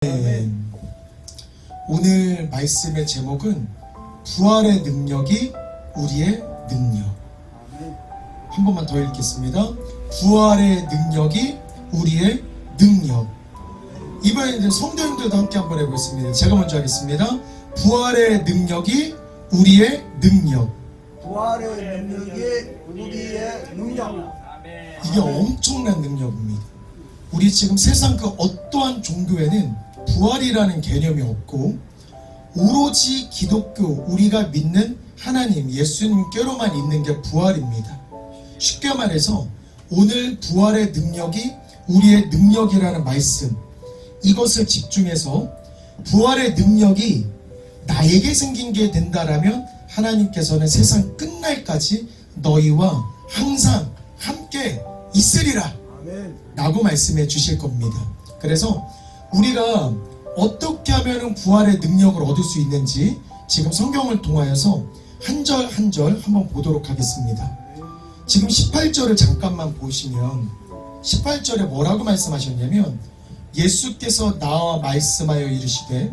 네. 오늘 말씀의 제목은 부활의 능력이 우리의 능력. 한 번만 더 읽겠습니다. 부활의 능력이 우리의 능력. 이번에는 성도님들도 함께 한번 해보겠습니다. 제가 먼저 하겠습니다. 부활의 능력이 우리의 능력. 부활의 능력이 우리의 능력. 이게 엄청난 능력입니다. 우리 지금 세상 그 어떠한 종교에는 부활이라는 개념이 없고 오로지 기독교, 우리가 믿는 하나님, 예수님께로만 있는 게 부활입니다. 쉽게 말해서 오늘 부활의 능력이 우리의 능력이라는 말씀, 이것을 집중해서 부활의 능력이 나에게 생긴 게 된다라면 하나님께서는 세상 끝날까지 너희와 항상 함께 있으리라 라고 말씀해 주실 겁니다. 그래서 우리가 어떻게 하면 부활의 능력을 얻을 수 있는지 지금 성경을 통하여서 한 절 한 절 한번 보도록 하겠습니다. 지금 18절을 잠깐만 보시면 18절에 뭐라고 말씀하셨냐면 예수께서 나와 말씀하여 이르시되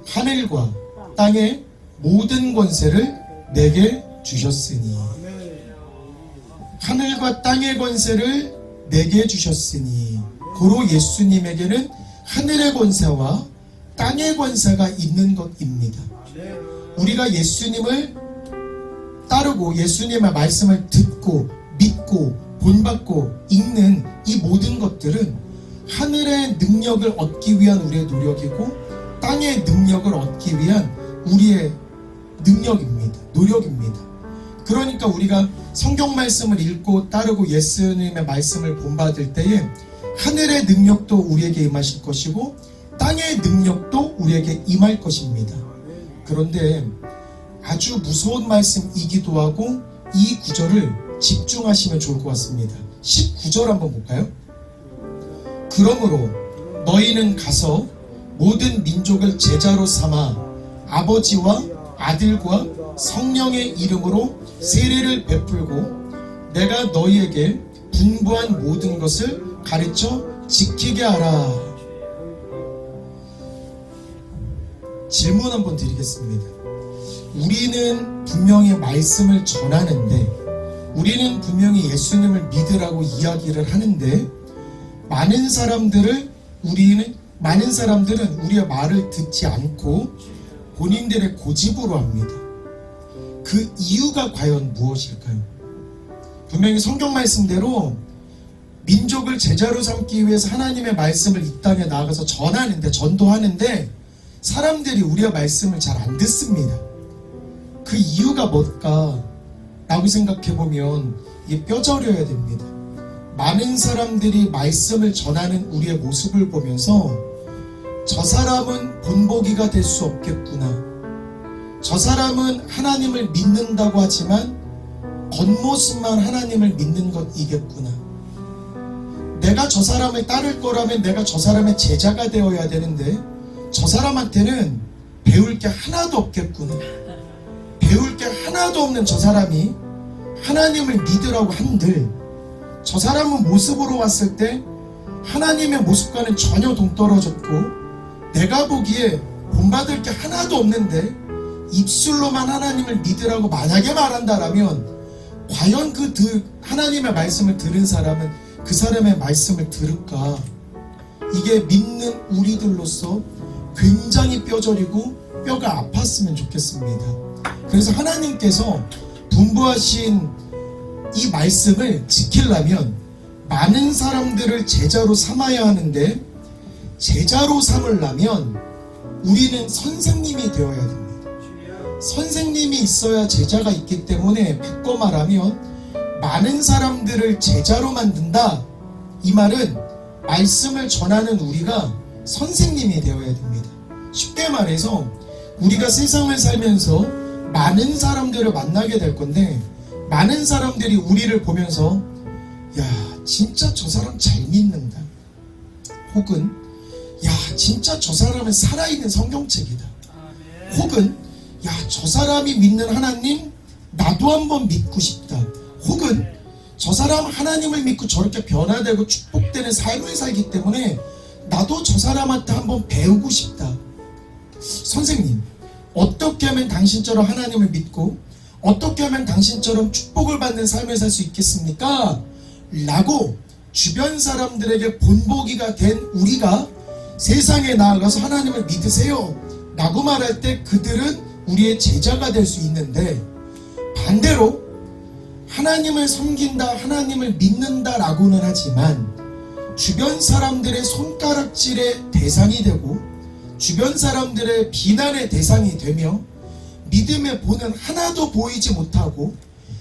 하늘과 땅의 모든 권세를 내게 주셨으니, 하늘과 땅의 권세를 내게 주셨으니, 고로 예수님에게는 하늘의 권세와 땅의 권세가 있는 것입니다. 우리가 예수님을 따르고 예수님의 말씀을 듣고 믿고 본받고 읽는 이 모든 것들은 하늘의 능력을 얻기 위한 우리의 노력이고 땅의 능력을 얻기 위한 우리의 능력입니다. 노력입니다. 그러니까 우리가 성경 말씀을 읽고 따르고 예수님의 말씀을 본받을 때에 하늘의 능력도 우리에게 임하실 것이고 땅의 능력도 우리에게 임할 것입니다. 그런데 아주 무서운 말씀이기도 하고 이 구절을 집중하시면 좋을 것 같습니다. 19절 한번 볼까요? 그러므로 너희는 가서 모든 민족을 제자로 삼아 아버지와 아들과 성령의 이름으로 세례를 베풀고 내가 너희에게 분부한 모든 것을 가르쳐 지키게 하라. 질문 한번 드리겠습니다. 우리는 분명히 말씀을 전하는데, 우리는 분명히 예수님을 믿으라고 이야기를 하는데 많은 사람들은 우리의 말을 듣지 않고 본인들의 고집으로 합니다. 그 이유가 과연 무엇일까요? 분명히 성경 말씀대로 민족을 제자로 삼기 위해서 하나님의 말씀을 이 땅에 나아가서 전도하는데 사람들이 우리의 말씀을 잘 안 듣습니다. 그 이유가 뭘까? 라고 생각해보면 이게 뼈저려야 됩니다. 많은 사람들이 말씀을 전하는 우리의 모습을 보면서 저 사람은 본보기가 될 수 없겠구나, 저 사람은 하나님을 믿는다고 하지만 겉모습만 하나님을 믿는 것이겠구나, 내가 저 사람을 따를 거라면 내가 저 사람의 제자가 되어야 되는데 저 사람한테는 배울 게 하나도 없겠구나, 배울 게 하나도 없는 저 사람이 하나님을 믿으라고 한들 저 사람은 모습으로 봤을 때 하나님의 모습과는 전혀 동떨어졌고 내가 보기에 본받을 게 하나도 없는데 입술로만 하나님을 믿으라고 만약에 말한다라면 과연 하나님의 말씀을 들은 사람은 그 사람의 말씀을 들을까? 이게 믿는 우리들로서 굉장히 뼈저리고 뼈가 아팠으면 좋겠습니다. 그래서 하나님께서 분부하신 이 말씀을 지키려면 많은 사람들을 제자로 삼아야 하는데, 제자로 삼으려면 우리는 선생님이 되어야 됩니다. 선생님이 있어야 제자가 있기 때문에 바꿔 말하면 많은 사람들을 제자로 만든다, 이 말은 말씀을 전하는 우리가 선생님이 되어야 됩니다. 쉽게 말해서 우리가 세상을 살면서 많은 사람들을 만나게 될 건데 많은 사람들이 우리를 보면서 야, 진짜 저 사람 잘 믿는다, 혹은 야, 진짜 저 사람은 살아있는 성경책이다, 혹은 야, 저 사람이 믿는 하나님 나도 한번 믿고 싶다, 혹은 저 사람 하나님을 믿고 저렇게 변화되고 축복되는 삶을 살기 때문에 나도 저 사람한테 한번 배우고 싶다. 선생님, 어떻게 하면 당신처럼 하나님을 믿고 어떻게 하면 당신처럼 축복을 받는 삶을 살 수 있겠습니까? 라고 주변 사람들에게 본보기가 된 우리가 세상에 나아가서 하나님을 믿으세요 라고 말할 때 그들은 우리의 제자가 될 수 있는데, 반대로 하나님을 섬긴다, 하나님을 믿는다 라고는 하지만 주변 사람들의 손가락질의 대상이 되고 주변 사람들의 비난의 대상이 되며 믿음의 본은 하나도 보이지 못하고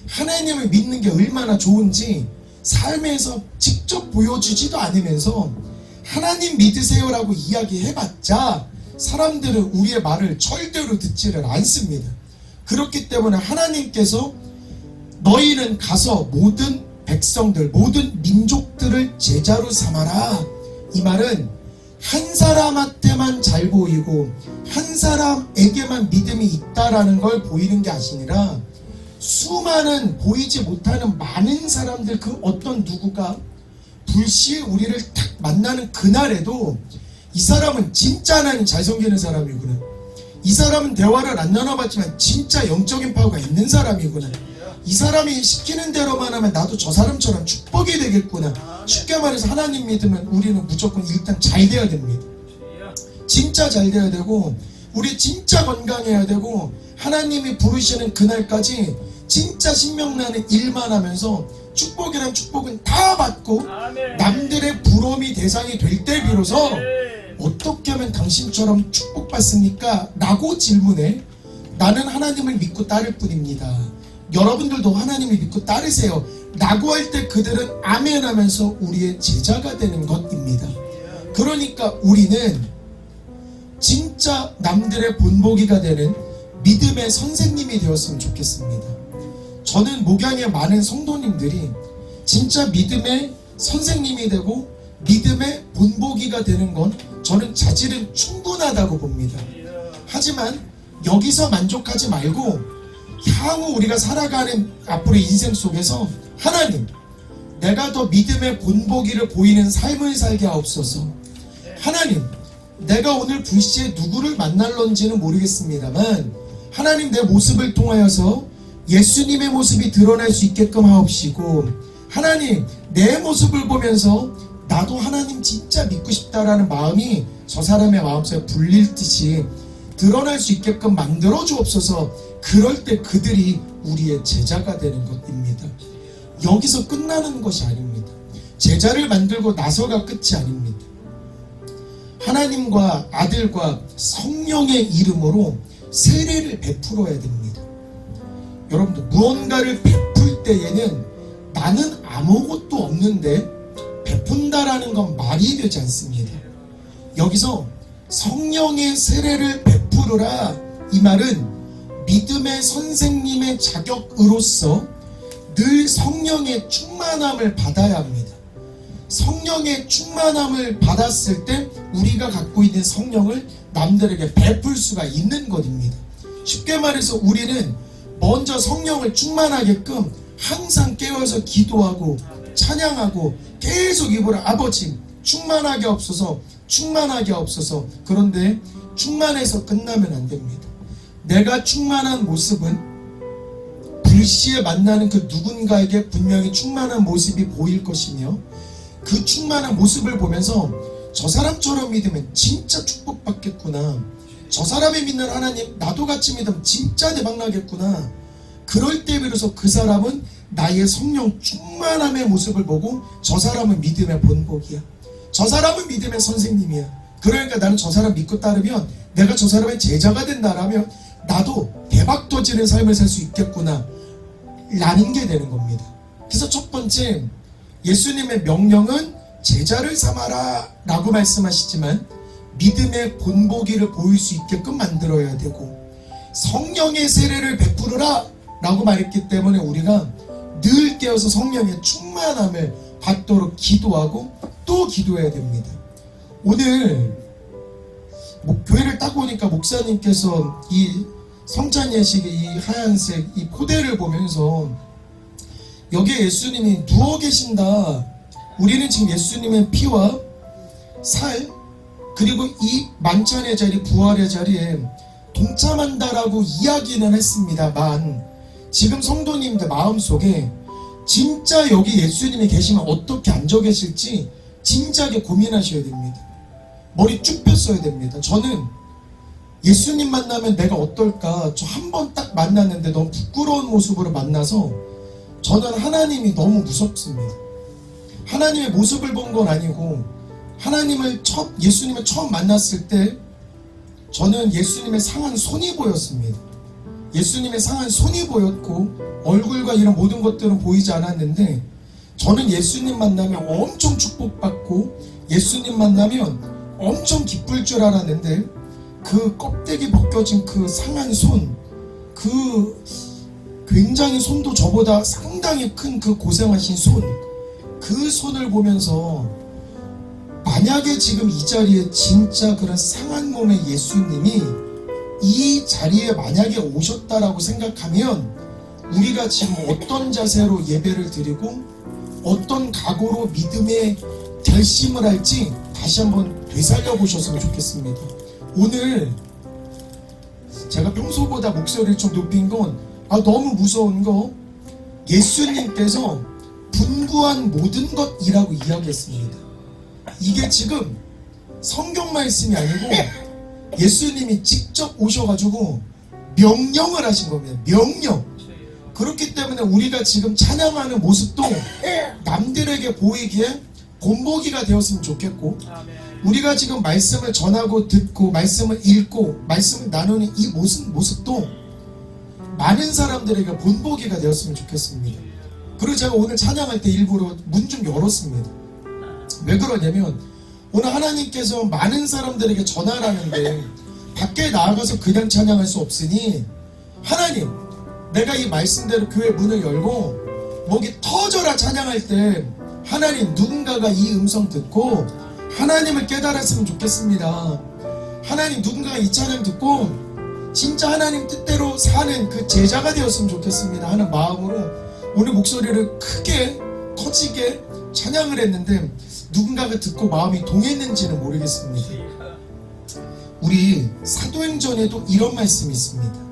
하나님을 믿는 게 얼마나 좋은지 삶에서 직접 보여주지도 않으면서 하나님 믿으세요 라고 이야기해봤자 사람들은 우리의 말을 절대로 듣지를 않습니다. 그렇기 때문에 하나님께서 너희는 가서 모든 백성들, 모든 민족들을 제자로 삼아라, 이 말은 한 사람한테만 잘 보이고 한 사람에게만 믿음이 있다라는 걸 보이는 게 아니라 수많은 보이지 못하는 많은 사람들, 그 어떤 누구가 불시에 우리를 딱 만나는 그날에도 이 사람은 진짜 하나님 잘 섬기는 사람이구나, 이 사람은 대화를 안 나눠봤지만 진짜 영적인 파워가 있는 사람이구나, 이 사람이 시키는 대로만 하면 나도 저 사람처럼 축복이 되겠구나. 쉽게 말해서 하나님 믿으면 우리는 무조건 일단 잘 돼야 됩니다. 진짜 잘 돼야 되고 우리 진짜 건강해야 되고 하나님이 부르시는 그날까지 진짜 신명나는 일만 하면서 축복이란 축복은 다 받고 남들의 부러움이 대상이 될 때 비로소 어떻게 하면 당신처럼 축복받습니까? 라고 질문해. 나는 하나님을 믿고 따를 뿐입니다. 여러분들도 하나님을 믿고 따르세요 라고 할 때 그들은 아멘 하면서 우리의 제자가 되는 것입니다. 그러니까 우리는 진짜 남들의 본보기가 되는 믿음의 선생님이 되었으면 좋겠습니다. 저는 목양의 많은 성도님들이 진짜 믿음의 선생님이 되고 믿음의 본보기가 되는 건 저는 자질은 충분하다고 봅니다. 하지만 여기서 만족하지 말고 향후 우리가 살아가는 앞으로의 인생 속에서 하나님, 내가 더 믿음의 본보기를 보이는 삶을 살게 하옵소서. 하나님, 내가 오늘 불시에 누구를 만날런지는 모르겠습니다만 하나님, 내 모습을 통하여서 예수님의 모습이 드러날 수 있게끔 하옵시고, 하나님, 내 모습을 보면서 나도 하나님 진짜 믿고 싶다라는 마음이 저 사람의 마음속에 불릴 듯이 드러날 수 있게끔 만들어 주옵소서. 그럴 때 그들이 우리의 제자가 되는 것입니다. 여기서 끝나는 것이 아닙니다. 제자를 만들고 나서가 끝이 아닙니다. 하나님과 아들과 성령의 이름으로 세례를 베풀어야 됩니다. 여러분들, 무언가를 베풀 때에는 나는 아무것도 없는데 베푼다라는 건 말이 되지 않습니다. 여기서 성령의 세례를 베풀으라, 이 말은 믿음의 선생님의 자격으로서 늘 성령의 충만함을 받아야 합니다. 성령의 충만함을 받았을 때 우리가 갖고 있는 성령을 남들에게 베풀 수가 있는 것입니다. 쉽게 말해서 우리는 먼저 성령을 충만하게끔 항상 깨워서 기도하고 찬양하고 계속 입으로 아버지 충만하게 없어서, 충만하게 없어서. 그런데 충만해서 끝나면 안 됩니다. 내가 충만한 모습은 불시에 만나는 그 누군가에게 분명히 충만한 모습이 보일 것이며, 그 충만한 모습을 보면서 저 사람처럼 믿으면 진짜 축복받겠구나, 저 사람이 믿는 하나님 나도 같이 믿으면 진짜 대박나겠구나. 그럴 때 비로소 그 사람은 나의 성령 충만함의 모습을 보고 저 사람은 믿음의 본보기야, 저 사람은 믿음의 선생님이야. 그러니까 나는 저 사람 믿고 따르면 내가 저 사람의 제자가 된다라면 나도 대박 터지는 삶을 살 수 있겠구나 라는 게 되는 겁니다. 그래서 첫 번째, 예수님의 명령은 제자를 삼아라 라고 말씀하시지만 믿음의 본보기를 보일 수 있게끔 만들어야 되고, 성령의 세례를 베푸르라 라고 말했기 때문에 우리가 늘 깨어서 성령의 충만함을 받도록 기도하고 또 기도해야 됩니다. 오늘 교회를 딱 오니까 목사님께서 이 성찬 예식의 이 하얀색 이 포대를 보면서 여기에 예수님이 누워 계신다, 우리는 지금 예수님의 피와 살, 그리고 이 만찬의 자리, 부활의 자리에 동참한다라고 이야기는 했습니다만 지금 성도님들 마음속에 진짜 여기 예수님이 계시면 어떻게 앉아 계실지 진지하게 고민하셔야 됩니다. 머리 쭉 폈어야 됩니다. 저는 예수님 만나면 내가 어떨까, 저 한 번 딱 만났는데 너무 부끄러운 모습으로 만나서 저는 하나님이 너무 무섭습니다. 하나님의 모습을 본 건 아니고 예수님을 처음 만났을 때 저는 예수님의 상한 손이 보였습니다. 예수님의 상한 손이 보였고 얼굴과 이런 모든 것들은 보이지 않았는데 저는 예수님 만나면 엄청 축복받고 예수님 만나면 엄청 기쁠 줄 알았는데 그 껍데기 벗겨진 그 상한 손, 그 굉장히 손도 저보다 상당히 큰 그 고생하신 손, 그 손을 보면서 만약에 지금 이 자리에 진짜 그런 상한 몸의 예수님이 이 자리에 만약에 오셨다라고 생각하면 우리가 지금 어떤 자세로 예배를 드리고 어떤 각오로 믿음의 결심을 할지 다시 한번 되살려 보셨으면 좋겠습니다. 오늘 제가 평소보다 목소리를 좀 높인 건 너무 무서운 거, 예수님께서 분부한 모든 것이라고 이야기했습니다. 이게 지금 성경 말씀이 아니고 예수님이 직접 오셔가지고 명령을 하신 겁니다. 명령. 그렇기 때문에 우리가 지금 찬양하는 모습도 남들에게 보이기에 본보기가 되었으면 좋겠고, 우리가 지금 말씀을 전하고 듣고 말씀을 읽고 말씀을 나누는 이 모습도 많은 사람들에게 본보기가 되었으면 좋겠습니다. 그리고 제가 오늘 찬양할 때 일부러 문 좀 열었습니다. 왜 그러냐면 오늘 하나님께서 많은 사람들에게 전하라는데 밖에 나아가서 그냥 찬양할 수 없으니 하나님, 내가 이 말씀대로 교회 문을 열고 목이 터져라 찬양할 때 하나님, 누군가가 이 음성 듣고 하나님을 깨달았으면 좋겠습니다. 하나님, 누군가가 이 찬양 듣고 진짜 하나님 뜻대로 사는 그 제자가 되었으면 좋겠습니다 하는 마음으로 오늘 목소리를 크게 터지게 찬양을 했는데 누군가가 듣고 마음이 동했는지는 모르겠습니다. 우리 사도행전에도 이런 말씀이 있습니다.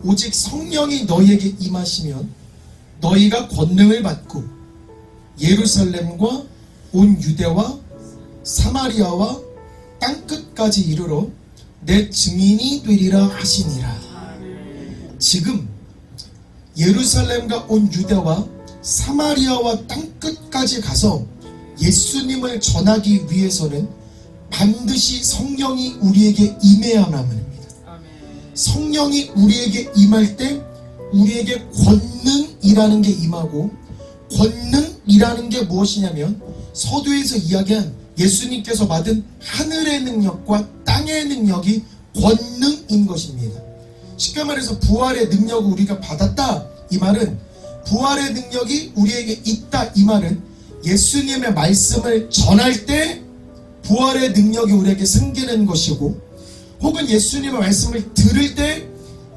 오직 성령이 너희에게 임하시면 너희가 권능을 받고 예루살렘과 온 유대와 사마리아와 땅끝까지 이르러 내 증인이 되리라 하시니라. 지금 예루살렘과 온 유대와 사마리아와 땅끝까지 가서 예수님을 전하기 위해서는 반드시 성령이 우리에게 임해야만 합니다. 성령이 우리에게 임할 때 우리에게 권능이라는 게 임하고, 권능이라는 게 무엇이냐면 서두에서 이야기한 예수님께서 받은 하늘의 능력과 땅의 능력이 권능인 것입니다. 쉽게 말해서 부활의 능력을 우리가 받았다, 이 말은 부활의 능력이 우리에게 있다, 이 말은 예수님의 말씀을 전할 때 부활의 능력이 우리에게 생기는 것이고, 혹은 예수님의 말씀을 들을 때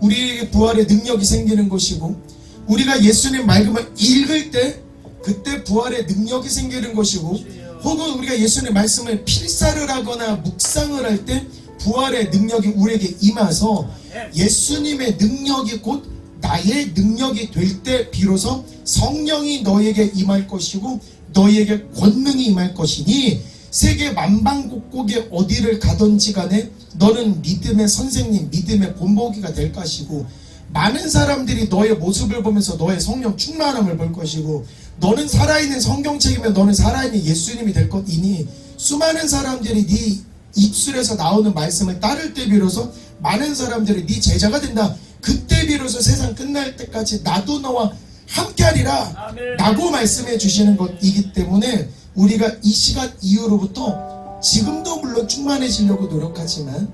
우리에게 부활의 능력이 생기는 것이고, 우리가 예수님 말씀을 읽을 때 그때 부활의 능력이 생기는 것이고, 혹은 우리가 예수님의 말씀을 필사를 하거나 묵상을 할 때 부활의 능력이 우리에게 임해서 예수님의 능력이 곧 나의 능력이 될 때 비로소 성령이 너에게 임할 것이고 너에게 권능이 임할 것이니, 세계 만방곡곡에 어디를 가든지 간에 너는 믿음의 선생님, 믿음의 본보기가 될 것이고, 많은 사람들이 너의 모습을 보면서 너의 성령 충만함을 볼 것이고, 너는 살아있는 성경책이면 너는 살아있는 예수님이 될 것이니, 수많은 사람들이 네 입술에서 나오는 말씀을 따를 때 비로소 많은 사람들이 네 제자가 된다. 그때 비로소 세상 끝날 때까지 나도 너와 함께하리라 라고 말씀해 주시는 것이기 때문에 우리가 이 시간 이후로부터 지금도 물론 충만해지려고 노력하지만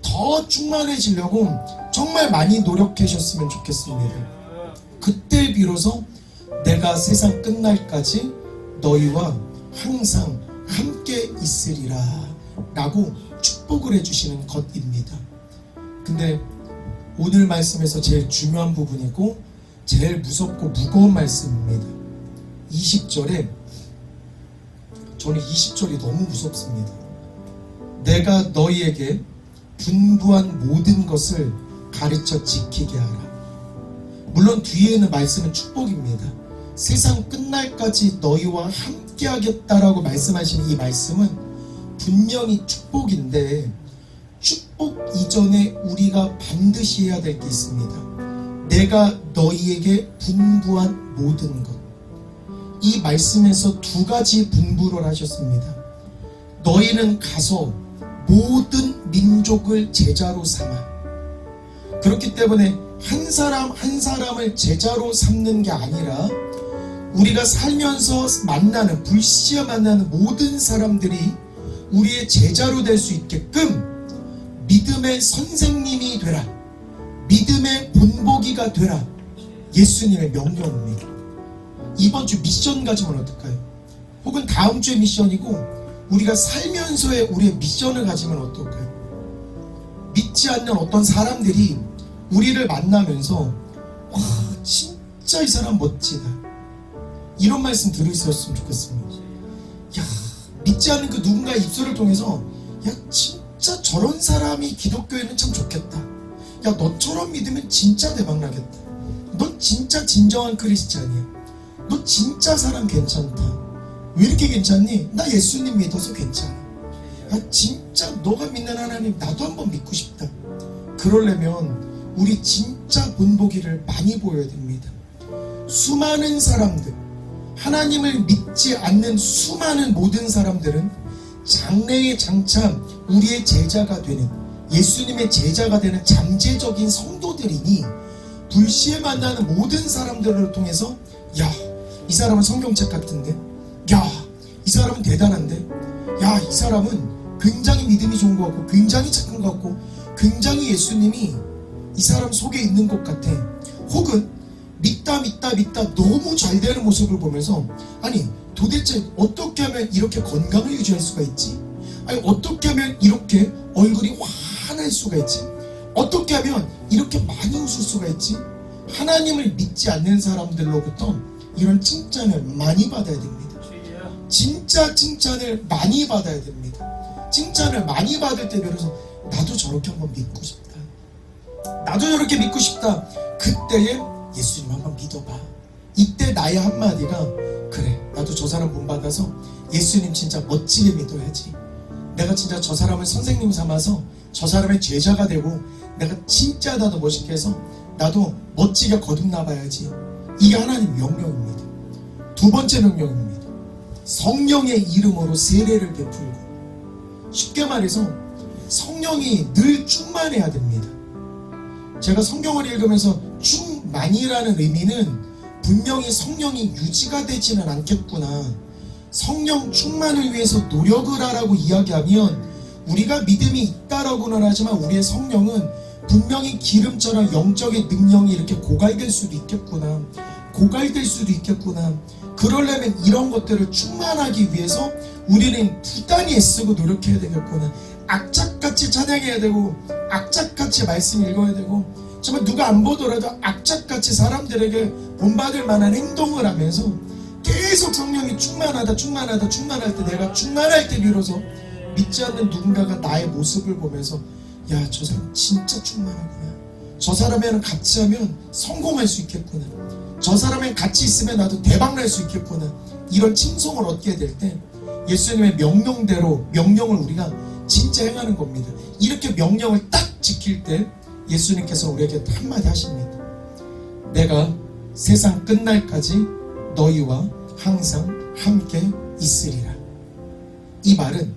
더 충만해지려고 정말 많이 노력하셨으면 좋겠습니다. 그때 비로소 내가 세상 끝날까지 너희와 항상 함께 있으리라 라고 축복을 해주시는 것입니다. 근데 오늘 말씀에서 제일 중요한 부분이고 제일 무섭고 무거운 말씀입니다. 20절에 저는 20절이 너무 무섭습니다. 내가 너희에게 분부한 모든 것을 가르쳐 지키게 하라. 물론 뒤에 있는 말씀은 축복입니다. 세상 끝날까지 너희와 함께 하겠다라고 말씀하시는 이 말씀은 분명히 축복인데, 축복 이전에 우리가 반드시 해야 될 게 있습니다. 내가 너희에게 분부한 모든 것. 이 말씀에서 두 가지 분부를 하셨습니다. 너희는 가서 모든 민족을 제자로 삼아. 그렇기 때문에 한 사람 한 사람을 제자로 삼는 게 아니라 우리가 살면서 만나는, 불시에 만나는 모든 사람들이 우리의 제자로 될 수 있게끔 믿음의 선생님이 되라, 믿음의 본보기가 되라, 예수님의 명령입니다. 이번 주 미션 가지면 어떨까요? 혹은 다음 주의 미션이고 우리가 살면서의 우리의 미션을 가지면 어떨까요? 믿지 않는 어떤 사람들이 우리를 만나면서 와, 진짜 이 사람 멋지다, 이런 말씀 들으셨으면 좋겠습니다. 야, 믿지 않는 그 누군가의 입술을 통해서 야, 진짜 저런 사람이 기독교에는 참 좋겠다. 야, 너처럼 믿으면 진짜 대박나겠다. 넌 진짜 진정한 크리스찬이야. 너 진짜 사람 괜찮다. 왜 이렇게 괜찮니? 나 예수님 믿어서 괜찮아. 야, 진짜 너가 믿는 하나님 나도 한번 믿고 싶다. 그러려면 우리 진짜 본보기를 많이 보여야 됩니다. 수많은 사람들, 하나님을 믿지 않는 수많은 모든 사람들은 장래에 장차 우리의 제자가 되는, 예수님의 제자가 되는 잠재적인 성도들이니 불시에 만나는 모든 사람들을 통해서 야, 이 사람은 성경책 같은데, 야, 이 사람은 대단한데, 야, 이 사람은 굉장히 믿음이 좋은 것 같고 굉장히 착한 것 같고 굉장히 예수님이 이 사람 속에 있는 것 같아. 혹은 믿다 너무 잘 되는 모습을 보면서 아니 도대체 어떻게 하면 이렇게 건강을 유지할 수가 있지? 아니 어떻게 하면 이렇게 얼굴이 환할 수가 있지? 어떻게 하면 이렇게 많이 웃을 수가 있지? 하나님을 믿지 않는 사람들로부터 이런 칭찬을 많이 받아야 됩니다. 진짜 칭찬을 많이 받아야 됩니다. 칭찬을 많이 받을 때 비로소 나도 저렇게 한번 믿고 싶다, 나도 저렇게 믿고 싶다. 그때에 예수님 한번 믿어봐. 이때 나의 한마디가 그래, 나도 저 사람 본받아서 예수님 진짜 멋지게 믿어야지. 내가 진짜 저 사람을 선생님 삼아서 저 사람의 제자가 되고 내가 진짜 나도 멋있게 해서 나도 멋지게 거듭나봐야지. 이게 하나님 명령입니다. 두 번째 명령입니다. 성령의 이름으로 세례를 베풀고. 쉽게 말해서 성령이 늘 충만해야 됩니다. 제가 성경을 읽으면서 충만이라는 의미는 분명히 성령이 유지가 되지는 않겠구나, 성령 충만을 위해서 노력을 하라고 이야기하면 우리가 믿음이 있다라고는 하지만 우리의 성령은 분명히 기름처럼 영적인 능력이 이렇게 고갈될 수도 있겠구나, 고갈될 수도 있겠구나. 그러려면 이런 것들을 충만하기 위해서 우리는 부단히 애쓰고 노력해야 되겠구나. 악착같이 찬양해야 되고 악착같이 말씀 읽어야 되고 정말 누가 안 보더라도 악착같이 사람들에게 본받을 만한 행동을 하면서 계속 성령이 충만하다 충만할 때, 내가 충만할 때 비로소 믿지 않는 누군가가 나의 모습을 보면서 야, 저 사람 진짜 충만하구나, 저 사람이랑 같이 하면 성공할 수 있겠구나, 저 사람이랑 같이 있으면 나도 대박날 수 있겠구나, 이런 칭송을 얻게 될 때 예수님의 명령대로 명령을 우리가 진짜 행하는 겁니다. 이렇게 명령을 딱 지킬 때 예수님께서 우리에게 한마디 하십니다. 내가 세상 끝날까지 너희와 항상 함께 있으리라. 이 말은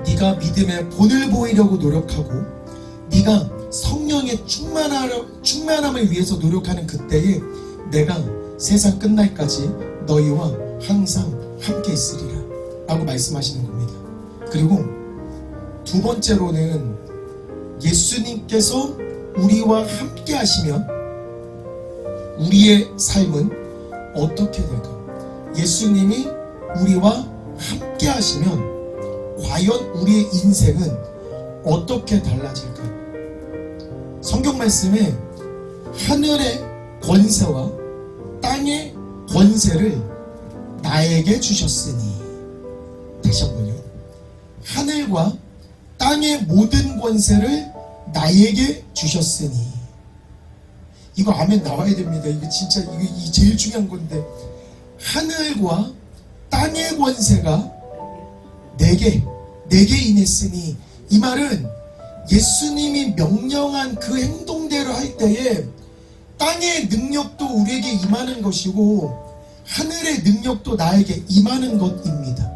네가 믿음의 본을 보이려고 노력하고 네가 성령의 충만함을 위해서 노력하는 그때에 내가 세상 끝날까지 너희와 항상 함께 있으리라 라고 말씀하시는 겁니다. 그리고 두 번째로는 예수님께서 우리와 함께 하시면 우리의 삶은 어떻게 될까요? 예수님이 우리와 함께 하시면 과연 우리의 인생은 어떻게 달라질까요? 성경 말씀에 하늘의 권세와 땅의 권세를 나에게 주셨으니, 다시 한번요, 하늘과 땅의 모든 권세를 나에게 주셨으니. 이거 아멘 나와야 됩니다. 이거 진짜 이 제일 중요한 건데, 하늘과 땅의 권세가 내게 임했으니, 이 말은 예수님이 명령한 그 행동대로 할 때에 땅의 능력도 우리에게 임하는 것이고 하늘의 능력도 나에게 임하는 것입니다.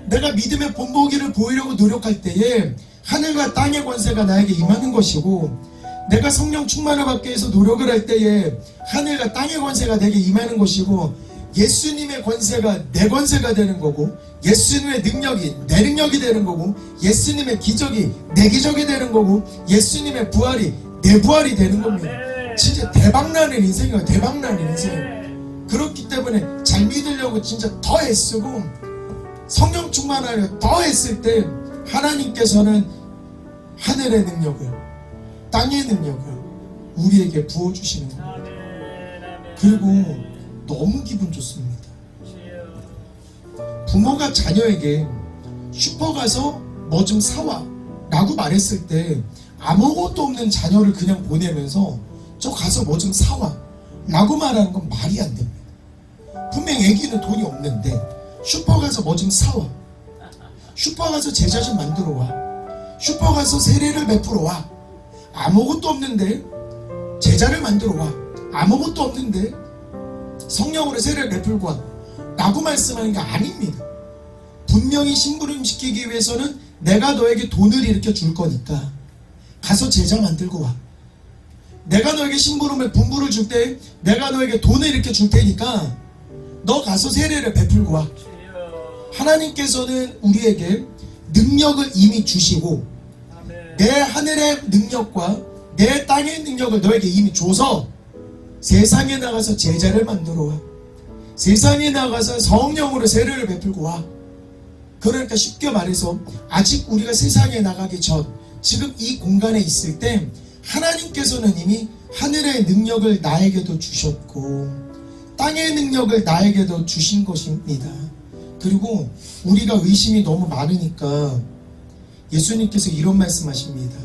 내가 믿음의 본보기를 보이려고 노력할 때에 하늘과 땅의 권세가 나에게 임하는 것이고, 내가 성령 충만을 받기 위해서 노력을 할 때에 하늘과 땅의 권세가 내게 임하는 것이고, 예수님의 권세가 내 권세가 되는 거고, 예수님의 능력이 내 능력이 되는 거고, 예수님의 기적이 내 기적이 되는 거고, 예수님의 부활이 내 부활이 되는 겁니다. 진짜 대박나는 인생이에요. 대박나는 인생. 그렇기 때문에 잘 믿으려고 진짜 더 애쓰고 성령 충만하려 더 애쓸 때 하나님께서는 하늘의 능력을, 땅의 능력을 우리에게 부어주시는 겁니다. 그리고 너무 기분 좋습니다. 부모가 자녀에게 슈퍼 가서 뭐 좀 사와 라고 말했을 때 아무것도 없는 자녀를 그냥 보내면서 저 가서 뭐 좀 사와 라고 말하는 건 말이 안 됩니다. 분명 애기는 돈이 없는데 슈퍼 가서 뭐 좀 사와, 슈퍼 가서 제자 좀 만들어 와, 슈퍼 가서 세례를 베풀어 와, 아무것도 없는데 제자를 만들어 와, 아무것도 없는데 성령으로 세례를 베풀고 와 라고 말씀하는 게 아닙니다. 분명히 심부름 시키기 위해서는 내가 너에게 돈을 일으켜 줄 거니까 가서 제자 만들고 와. 내가 너에게 심부름을 분부를 줄 때 내가 너에게 돈을 일으켜 줄 테니까 너 가서 세례를 베풀고 와. 하나님께서는 우리에게 능력을 이미 주시고 내 하늘의 능력과 내 땅의 능력을 너에게 이미 줘서 세상에 나가서 제자를 만들어 와. 세상에 나가서 성령으로 세례를 베풀고 와. 그러니까 쉽게 말해서 아직 우리가 세상에 나가기 전 지금 이 공간에 있을 때 하나님께서는 이미 하늘의 능력을 나에게도 주셨고 땅의 능력을 나에게도 주신 것입니다. 그리고 우리가 의심이 너무 많으니까 예수님께서 이런 말씀하십니다.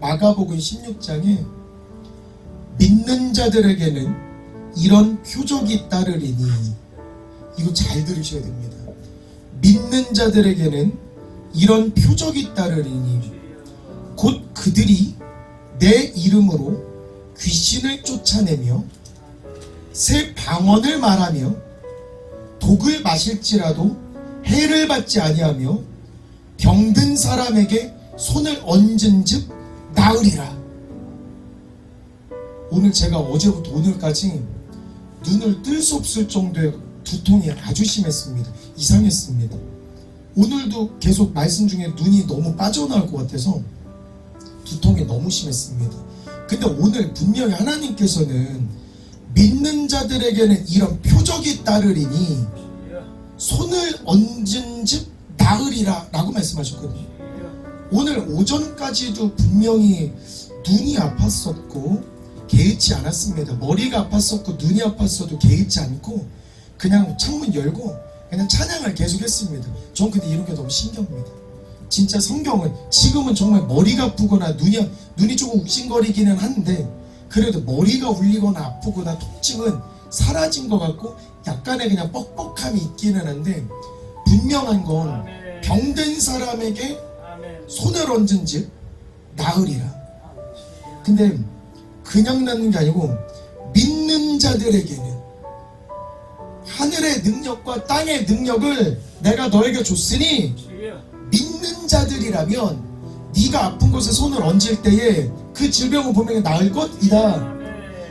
마가복음 16장에 믿는 자들에게는 이런 표적이 따르리니, 이거 잘 들으셔야 됩니다. 믿는 자들에게는 이런 표적이 따르리니 곧 그들이 내 이름으로 귀신을 쫓아내며 새 방언을 말하며 독을 마실지라도 해를 받지 아니하며 병든 사람에게 손을 얹은즉 나으리라. 오늘 제가 어제부터 오늘까지 눈을 뜰 수 없을 정도의 두통이 아주 심했습니다. 이상했습니다. 오늘도 계속 말씀 중에 눈이 너무 빠져나올 것 같아서 두통이 너무 심했습니다. 근데 오늘 분명히 하나님께서는 믿는 자들에게는 이런 표적이 따르리니 손을 얹은즉 나으리라 라고 말씀하셨거든요. 오늘 오전까지도 분명히 눈이 아팠었고 개의치 않았습니다. 머리가 아팠었고 눈이 아팠어도 개의치 않고 그냥 창문 열고 그냥 찬양을 계속했습니다. 전 근데 이런 게 너무 신기합니다. 진짜 성경은 지금은 정말 머리가 아프거나 눈이 조금 욱신거리기는 한데 그래도 머리가 울리거나 아프거나 통증은 사라진 것 같고 약간의 그냥 뻑뻑함이 있기는 한데 분명한 건 병든 사람에게 손을 얹은즉 나으리라. 근데 그냥 낫는 게 아니고 믿는 자들에게는 하늘의 능력과 땅의 능력을 내가 너에게 줬으니 믿는 자들이라면 네가 아픈 곳에 손을 얹을 때에 그 질병을 보면 나을 것이다.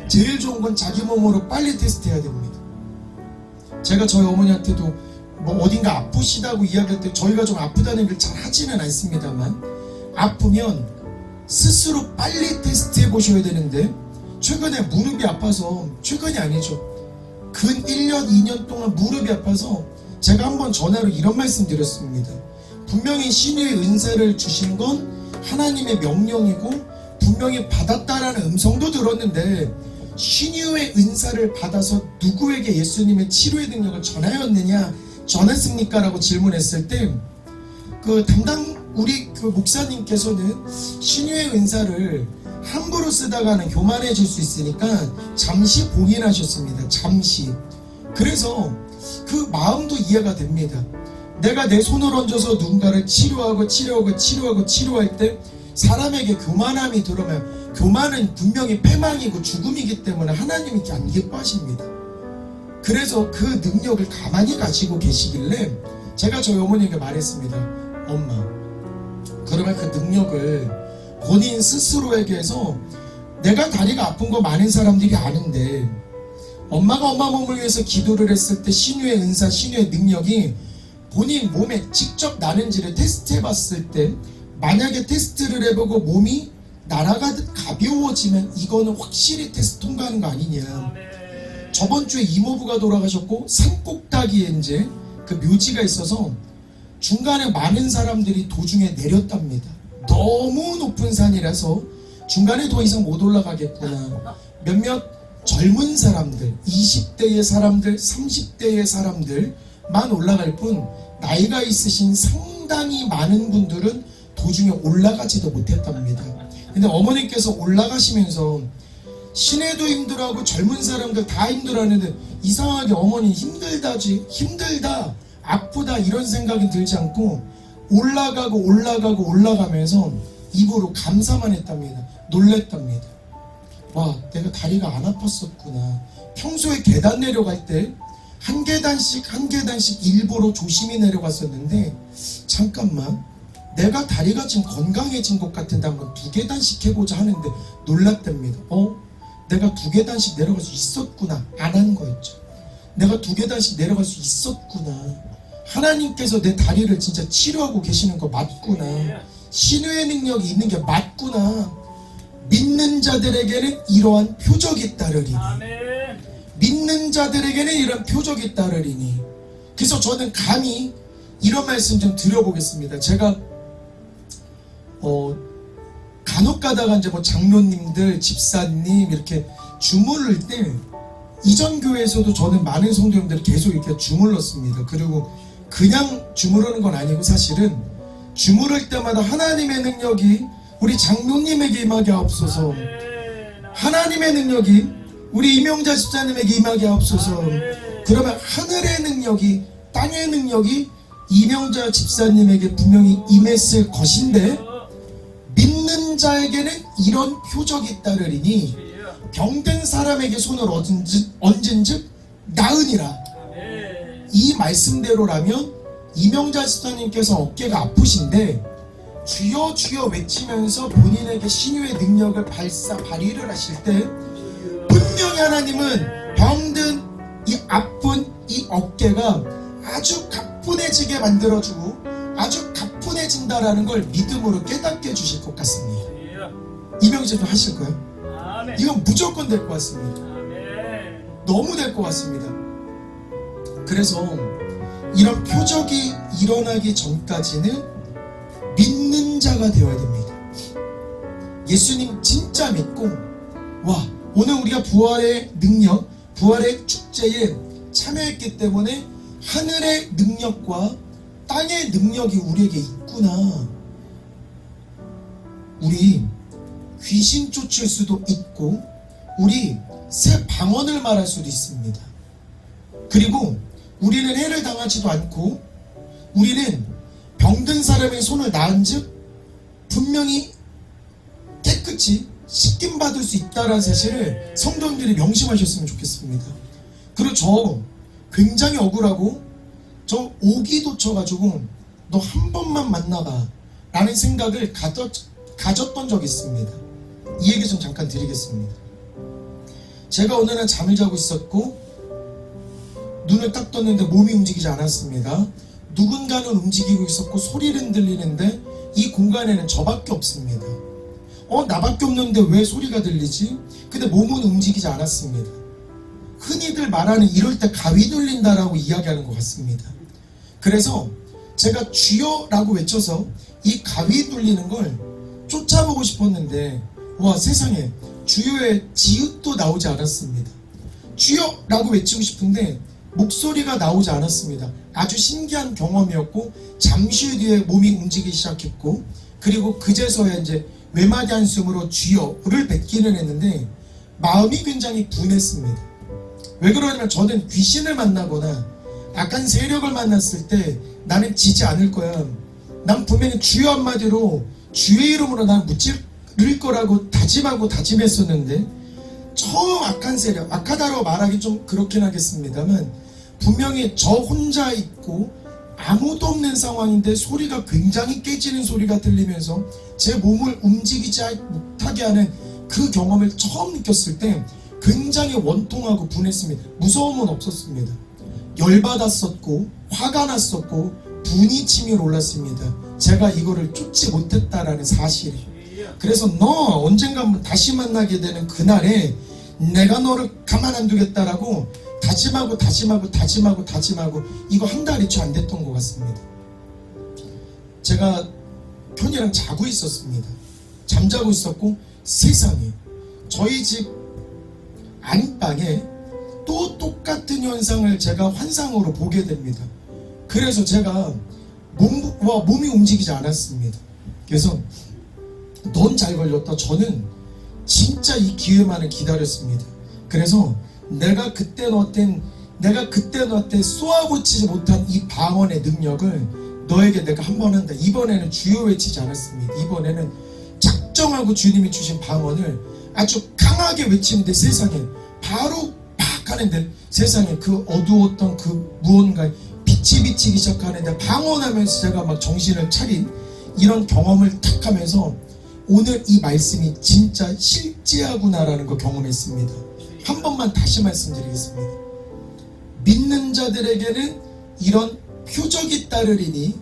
제일 좋은 건 자기 몸으로 빨리 테스트해야 됩니다. 제가 저희 어머니한테도 뭐 어딘가 아프시다고 이야기할 때 저희가 좀 아프다는 걸 잘 하지는 않습니다만 아프면 스스로 빨리 테스트해 보셔야 되는데 최근에 무릎이 아파서 최근이 아니죠. 근 1년, 2년 동안 무릎이 아파서 제가 한번 전화로 이런 말씀 드렸습니다. 분명히 신유의 은사를 주신 건 하나님의 명령이고 분명히 받았다라는 음성도 들었는데 신유의 은사를 받아서 누구에게 예수님의 치료의 능력을 전하였느냐, 전했습니까? 라고 질문했을 때 그 담당 우리 그 목사님께서는 신유의 은사를 함부로 쓰다가는 교만해질 수 있으니까 잠시 봉인하셨습니다. 잠시. 그래서 그 마음도 이해가 됩니다. 내가 내 손을 얹어서 누군가를 치료할 때 사람에게 교만함이 들어오면, 교만은 분명히 패망이고 죽음이기 때문에 하나님이 안 기뻐하십니다. 그래서 그 능력을 가만히 가지고 계시길래 제가 저희 어머니에게 말했습니다. 엄마, 그러면 그 능력을 본인 스스로에게서, 내가 다리가 아픈 거 많은 사람들이 아는데 엄마가 엄마 몸을 위해서 기도를 했을 때 신유의 은사, 신유의 능력이 본인 몸에 직접 나는지를 테스트해 봤을 때, 만약에 테스트를 해보고 몸이 날아가듯 가벼워지면 이거는 확실히 테스트 통과하는 거 아니냐. 저번 주에 이모부가 돌아가셨고 산꼭대기에 이제 그 묘지가 있어서 중간에 많은 사람들이 도중에 내렸답니다. 너무 높은 산이라서 중간에 더 이상 못 올라가겠구나. 몇몇 젊은 사람들, 20대의 사람들, 30대의 사람들만 올라갈 뿐, 나이가 있으신 상당히 많은 분들은 도중에 올라가지도 못했답니다. 근데 어머니께서 올라가시면서 시내도 힘들어하고 젊은 사람들 다 힘들어하는데 이상하게 어머니 힘들다, 아프다 이런 생각이 들지 않고 올라가면서 입으로 감사만 했답니다. 놀랬답니다. 와, 내가 다리가 안 아팠었구나. 평소에 계단 내려갈 때 한 계단씩 일부러 조심히 내려갔었는데, 잠깐만, 내가 다리가 지금 건강해진 것 같은데 한번 2계단씩 해보자 하는데 놀랐답니다. 내가 2계단씩 내려갈 수 있었구나. 안 한 거였죠. 내가 2계단씩 내려갈 수 있었구나. 하나님께서 내 다리를 진짜 치료하고 계시는 거 맞구나. 신유의 능력이 있는 게 맞구나. 믿는 자들에게는 이러한 표적이 따르리니. 믿는 자들에게는 이런 표적이 따르리니. 그래서 저는 감히 이런 말씀 좀 드려보겠습니다. 제가 간혹 가다가 이제 뭐 장로님들, 집사님 이렇게 주물을 때, 이전 교회에서도 저는 많은 성도님들이 계속 이렇게 주물렀습니다. 그리고 그냥 주무르는 건 아니고, 사실은 주무를 때마다 하나님의 능력이 우리 장로님에게 임하게 하옵소서, 하나님의 능력이 우리 이명자 집사님에게 임하게 하옵소서. 그러면 하늘의 능력이, 땅의 능력이 이명자 집사님에게 분명히 임했을 것인데, 믿는 자에게는 이런 표적이 따르리니 병든 사람에게 손을 얹은즉 나으니라. 이 말씀대로라면 이명자 집사님께서 어깨가 아프신데 주여 주여 외치면서 본인에게 신유의 능력을 발휘를 하실 때, 분명히 하나님은 병든 이 아픈 이 어깨가 아주 가뿐해지게 만들어주고 아주 가뿐해진다라는 걸 믿음으로 깨닫게 해주실 것 같습니다. 이명재도 하실 거예요? 이건 무조건 될 것 같습니다. 너무 될 것 같습니다. 그래서 이런 표적이 일어나기 전까지는 믿는 자가 되어야 됩니다. 예수님 진짜 믿고, 와, 오늘 우리가 부활의 능력, 부활의 축제에 참여했기 때문에 하늘의 능력과 땅의 능력이 우리에게 있구나. 우리 귀신 쫓을 수도 있고, 우리 새 방언을 말할 수도 있습니다. 그리고 우리는 해를 당하지도 않고, 우리는 병든 사람의 손을 놔은즉 분명히 깨끗이 씻김 받을 수 있다는 사실을 성도님들이 명심하셨으면 좋겠습니다. 그리고 저 굉장히 억울하고, 저 오기도 쳐가지고 너 한 번만 만나봐 라는 생각을 가졌던 적이 있습니다. 이 얘기 좀 잠깐 드리겠습니다. 제가 어느 날 잠을 자고 있었고 눈을 딱 떴는데 몸이 움직이지 않았습니다. 누군가는 움직이고 있었고 소리는 들리는데 이 공간에는 저밖에 없습니다. 나밖에 없는데 왜 소리가 들리지? 근데 몸은 움직이지 않았습니다. 흔히들 말하는 이럴 때 가위 눌린다라고 이야기하는 것 같습니다. 그래서 제가 주여라고 외쳐서 이 가위 눌리는 걸 쫓아보고 싶었는데, 와, 세상에 주여의 지읒도 나오지 않았습니다. 주여라고 외치고 싶은데 목소리가 나오지 않았습니다. 아주 신기한 경험이었고 잠시 뒤에 몸이 움직이기 시작했고 그리고 그제서야 이제 외마디 한숨으로 주여를 뱉기는 했는데 마음이 굉장히 분했습니다. 왜 그러냐면 저는 귀신을 만나거나 악한 세력을 만났을 때 나는 지지 않을 거야. 난 분명히 주여 한마디로 주의 이름으로 난 무찌를 거라고 다짐하고 다짐했었는데 처음 악한 세력, 악하다고 말하기 좀 그렇긴 하겠습니다만 분명히 저 혼자 있고 아무도 없는 상황인데 소리가 굉장히 깨지는 소리가 들리면서 제 몸을 움직이지 못하게 하는 그 경험을 처음 느꼈을 때 굉장히 원통하고 분했습니다. 무서움은 없었습니다. 열받았었고 화가 났었고 분이 치밀어 올랐습니다. 제가 이거를 쫓지 못했다라는 사실이. 그래서 너 언젠가 다시 만나게 되는 그날에 내가 너를 가만 안 두겠다라고 다짐하고 이거 한 달이 채 안 됐던 것 같습니다. 제가 편이랑 자고 있었습니다. 잠자고 있었고 세상에 저희 집 안방에 또 똑같은 현상을 제가 환상으로 보게 됩니다. 그래서 제가 몸이 움직이지 않았습니다. 그래서 넌 잘 걸렸다. 저는 진짜 이 기회만을 기다렸습니다. 그래서 내가 그때 너한테 쏘아붙이지 못한 이 방언의 능력을 너에게 내가 한 번 한다. 이번에는 주여 외치지 않았습니다. 이번에는 작정하고 주님이 주신 방언을 아주 강하게 외치는데 세상에 바로 팍 하는데 세상에 그 어두웠던 그 무언가 빛이 비치기 시작하는데 방언하면서 제가 막 정신을 차린 이런 경험을 탁 하면서 오늘 이 말씀이 진짜 실제하구나라는 걸 경험했습니다. 한 번만 다시 말씀드리겠습니다. 믿는 자들에게는 이런 표적이 따르리니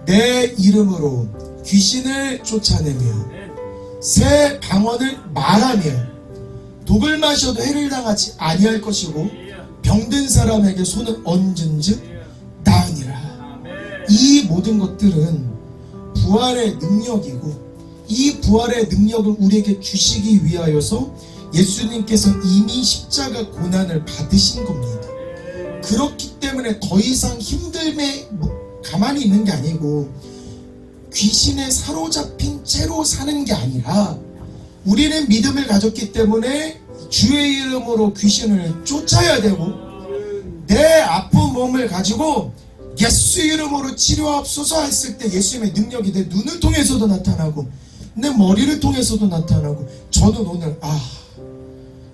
내 이름으로 귀신을 쫓아내며 새 방언을 말하며 독을 마셔도 해를 당하지 아니할 것이고 병든 사람에게 손을 얹은즉 나으니라. 이 모든 것들은 부활의 능력이고 이 부활의 능력을 우리에게 주시기 위하여서 예수님께서 이미 십자가 고난을 받으신 겁니다. 그렇기 때문에 더 이상 힘듦에 가만히 있는 게 아니고 귀신에 사로잡힌 채로 사는 게 아니라 우리는 믿음을 가졌기 때문에 주의 이름으로 귀신을 쫓아야 되고 내 아픈 몸을 가지고 예수 이름으로 치료하옵소서 했을 때 예수님의 능력이 내 눈을 통해서도 나타나고 내 머리를 통해서도 나타나고 저는 오늘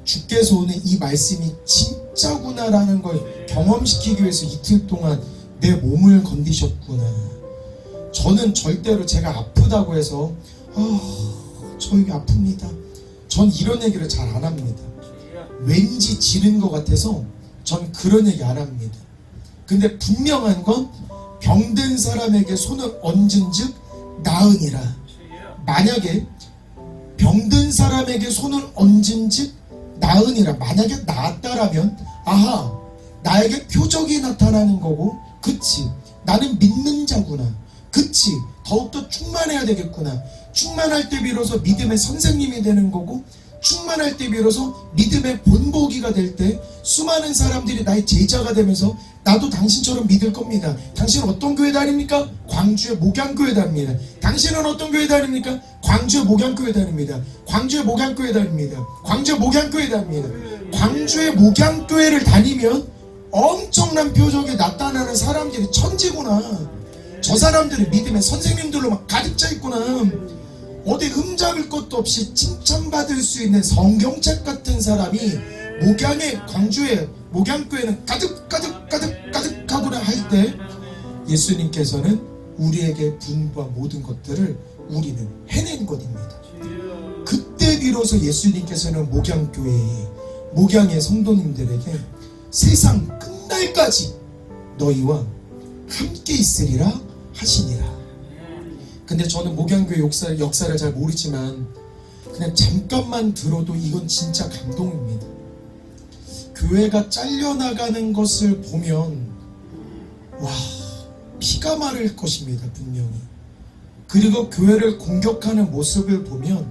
주께서 오늘 이 말씀이 진짜구나라는 걸 경험시키기 위해서 이틀 동안 내 몸을 건드셨구나. 저는 절대로 제가 아프다고 해서 저 여기 아픕니다. 전 이런 얘기를 잘 안 합니다. 왠지 지는 것 같아서 전 그런 얘기 안 합니다. 근데 분명한 건 병든 사람에게 손을 얹은즉 나으니라. 만약에 병든 사람에게 손을 얹은즉 나으니라. 만약에 나았다라면 아하 나에게 표적이 나타나는 거고 그치 나는 믿는 자구나. 그치 더욱더 충만해야 되겠구나. 충만할 때 비로소 믿음의 선생님이 되는 거고 충만할 때 비로소 믿음의 본보기가 될 때 수많은 사람들이 나의 제자가 되면서 나도 당신처럼 믿을 겁니다. 당신은 어떤 교회 다닙니까? 광주의 목양교회 다닙니다. 당신은 어떤 교회 다닙니까? 광주의 목양교회 다닙니다. 광주의 목양교회 다닙니다. 광주의 목양교회 다닙니다. 광주의 목양교회를 다니면 엄청난 표적이 나타나는 사람들이 천지구나. 저 사람들이 믿음의 선생님들로 막 가득 차 있구나. 어디 흠잡을 것도 없이 칭찬받을 수 있는 성경책 같은 사람이 광주의 목양교회는 가득하구나 할 때 예수님께서는 우리에게 분부한 모든 것들을 우리는 해낸 것입니다. 그때 비로소 예수님께서는 목양의 성도님들에게 세상 끝날까지 너희와 함께 있으리라 하시니라. 근데 저는 목양교회 역사를 잘 모르지만 그냥 잠깐만 들어도 이건 진짜 감동입니다. 교회가 잘려나가는 것을 보면 와 피가 마를 것입니다. 분명히. 그리고 교회를 공격하는 모습을 보면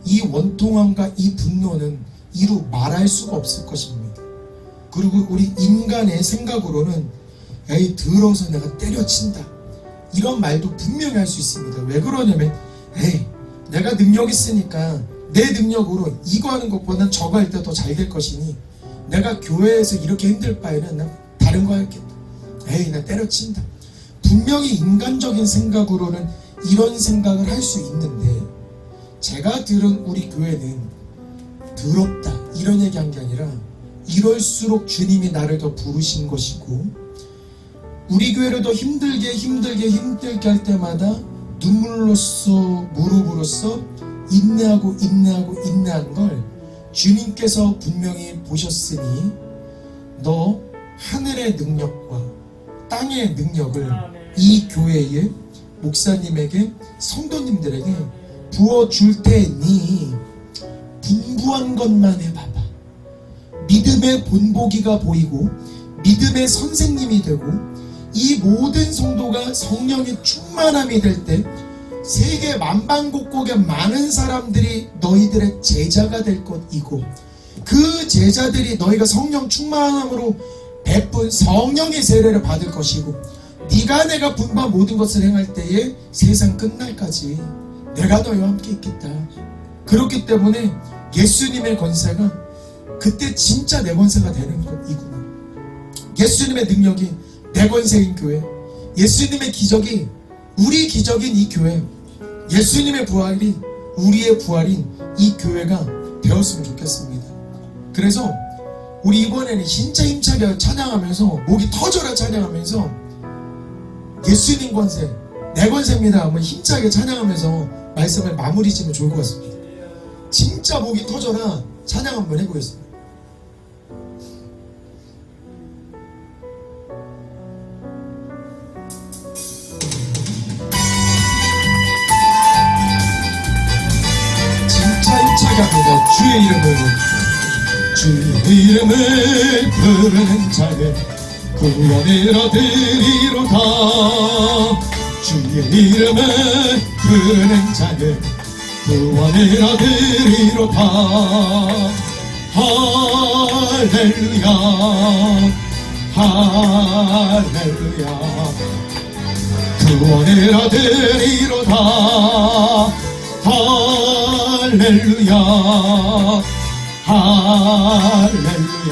이 원통함과 이 분노는 이루 말할 수가 없을 것입니다. 그리고 우리 인간의 생각으로는 에이 더러워서 내가 때려친다 이런 말도 분명히 할 수 있습니다. 왜 그러냐면 에이 내가 능력 있으니까 내 능력으로 이거 하는 것보다는 저거 할 때 더 잘 될 것이니 내가 교회에서 이렇게 힘들 바에는 나 다른 거 할게. 에이 나 때려친다. 분명히 인간적인 생각으로는 이런 생각을 할 수 있는데 제가 들은 우리 교회는 더럽다 이런 얘기한 게 아니라 이럴수록 주님이 나를 더 부르신 것이고 우리 교회를 더 힘들게 할 때마다 눈물로써 무릎으로써 인내한 걸 주님께서 분명히 보셨으니 너 하늘의 능력과 땅의 능력을 이 교회의 목사님에게 성도님들에게 부어줄 테니 분부한 것만 해봐봐. 믿음의 본보기가 보이고 믿음의 선생님이 되고 이 모든 성도가 성령의 충만함이 될 때 세계 만방곡곡의 많은 사람들이 너희들의 제자가 될 것이고 그 제자들이 너희가 성령 충만함으로 베푼 성령의 세례를 받을 것이고 네가 내가 분부한 모든 것을 행할 때에 세상 끝날까지 내가 너희와 함께 있겠다. 그렇기 때문에 예수님의 권세가 그때 진짜 내 권세가 되는 것이구나. 예수님의 능력이 내 권세인 교회, 예수님의 기적이 우리 기적인 이 교회, 예수님의 부활이 우리의 부활인 이 교회가 되었으면 좋겠습니다. 그래서 우리 이번에는 진짜 힘차게 찬양하면서 목이 터져라 찬양하면서 예수님 권세, 내 권세입니다 한번 힘차게 찬양하면서 말씀을 마무리 지으면 좋을 것 같습니다. 진짜 목이 터져라 찬양 한번 해보겠습니다. 합니다. 주의 이름을 부르는 자는 구원을 얻으리로다. 주의 이름을 부르는 자는 구원을 얻으리로다. 할렐루야 할렐루야 구원을 얻으리로다. 할렐루야 할렐루야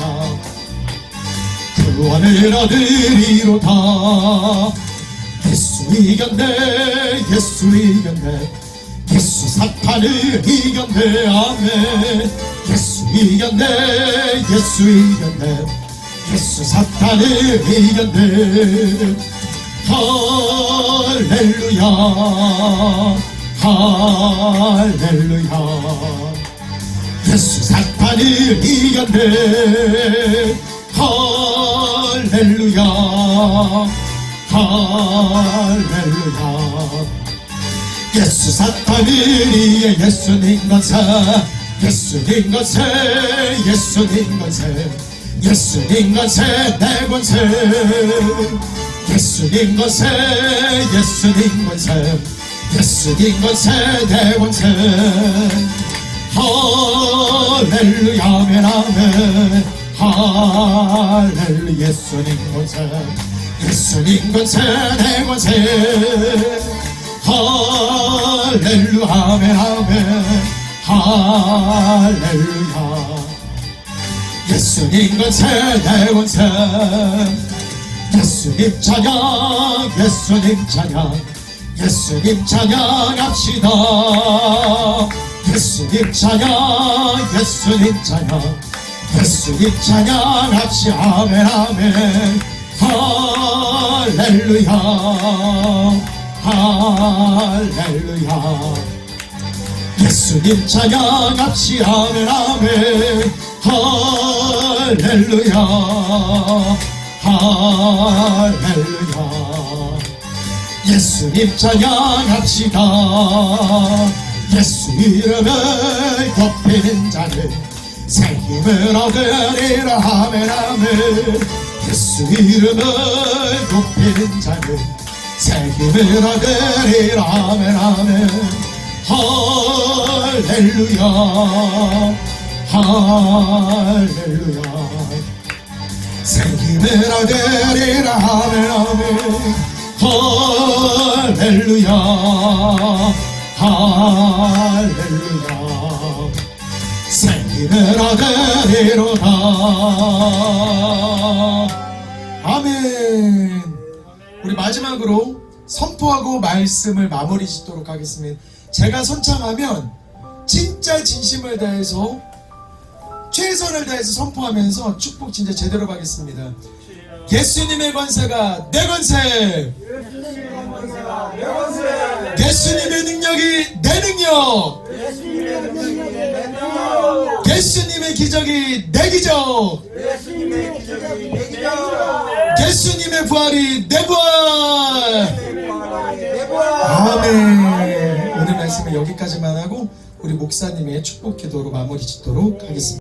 구원을 얻으리로다. 예수 이겼네 예수 이겼네 예수 사탄을 이겼네 아멘. 예수 이겼네 예수 이겼네 예수 사탄을 이겼네. 할렐루야 할렐루야 예수 사탄을 이겼네. 할렐루야 할렐루야 예수 사탄을 이겨 예수님 권세 예수님 권세 예수님 권세 예수님 권세 내 권세 예수님 권세 예수님 권세 예수님 권세 내 권세. 할렐루야 아멘 아멘 할렐루야 예수님 권세 예수님 권세 내 권세. 할렐루야 아멘 아멘 할렐루야 예수님 권세 내 권세. 예수님 찬양 예수님 찬양 예수님 찬양합시다. 예수님 찬양 예수님 찬양 예수님 찬양합시다. 아멘 아멘 할렐루야 할렐루야 예수님 찬양합시다. 아멘 아멘 할렐루야 할렐루야 예수님 찬양합시다. 예수 이름을 높이는 자는 새 힘을 얻으리라. 아멘 아멘 예수 이름을 높이는 자는 새 힘을 얻으리라. 아멘 아멘 할렐루야 할렐루야 생기를 얻으리라. 아멘. 할렐루야 할렐루야. 생기를 얻으리로다. 아멘. 우리 마지막으로 선포하고 말씀을 마무리 짓도록 하겠습니다. 제가 선창하면 진짜 진심을 다해서 최선을 다해서 선포하면서 축복 진짜 제대로 받겠습니다. 예수님의 권세가 내 권세, 예수님의 능력이 내 능력, 예수님의 기적이 내 기적, 예수님의 부활이 내 부활. 아멘. 오늘 말씀은 여기까지만 하고 우리 목사님의 축복 기도로 마무리 짓도록 하겠습니다.